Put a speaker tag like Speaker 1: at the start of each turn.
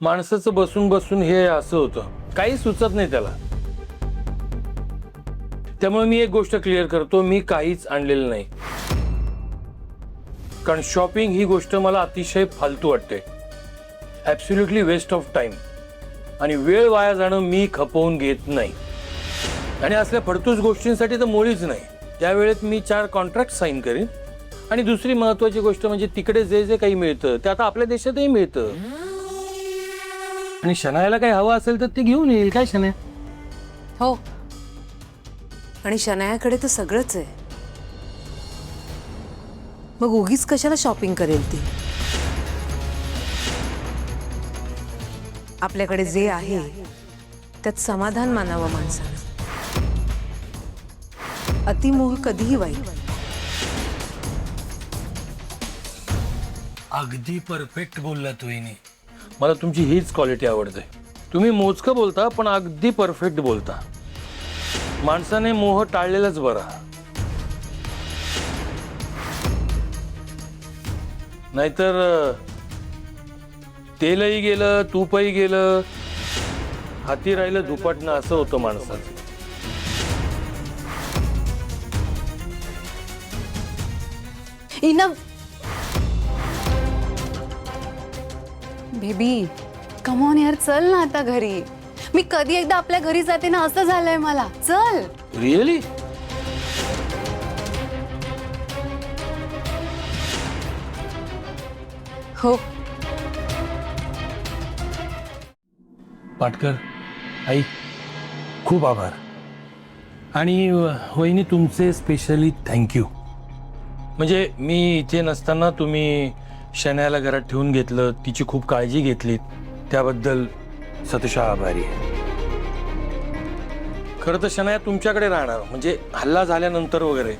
Speaker 1: माणसाचं बसून बसून हे असं होतं, काही सुचत नाही त्याला. त्यामुळे मी एक गोष्ट क्लिअर करतो, मी काहीच आणलेलं नाही. कारण शॉपिंग ही गोष्ट मला अतिशय फालतू वाटते. Absolutely waste of time. आणि वेळ वाया जाणं मी खपवून घेत नाही. आणि असल्या फडतूस गोष्टींसाठी तर मुळीच नाही. त्यावेळेत मी 4 कॉन्ट्रॅक्ट साईन करीन. आणि दुसरी महत्वाची गोष्ट म्हणजे तिकडे जे जे काही मिळतं ते आता आपल्या देशातही मिळतं. आणि शनायाला काही हवं असेल तर ते घेऊन येईल. काय शनाया?
Speaker 2: हो, आणि शनायाकडे तर सगळंच आहे. मग उगीच कशाला शॉपिंग करेल ती? आपल्याकडे जे आहे त्यात समाधान मानावं माणसानं. अतिमोह कधीही वाईट.
Speaker 1: अगदी परफेक्ट बोललात वहिनी. मला तुमची हीच क्वालिटी आवडते. तुम्ही मोजकं बोलता पण अगदी परफेक्ट बोलता. माणसाने मोह टाळलेलाच बरा. नाहीतर तेलही गेलं, तूपही गेलं, हाती राहिलं धुपाटणं, असं होतं माणसाचं.
Speaker 3: इनफ बेबी, कम ऑन यार, चल ना आता घरी. मी कधी एकदा आपल्या घरी जाते ना, असं झालंय मला. चल.
Speaker 1: रिअली?
Speaker 3: हो.
Speaker 1: पाटकर आई, खूप आभार. आणि वहिनी तुमचे स्पेशली थँक्यू. म्हणजे मी इथे नसताना तुम्ही शनायाला घरात ठेवून घेतलं, तिची खूप काळजी घेतलीत, त्याबद्दल सतशः आभारी आहे. खरं तर शनाया तुमच्याकडे राहणार, म्हणजे हल्ला झाल्यानंतर वगैरे.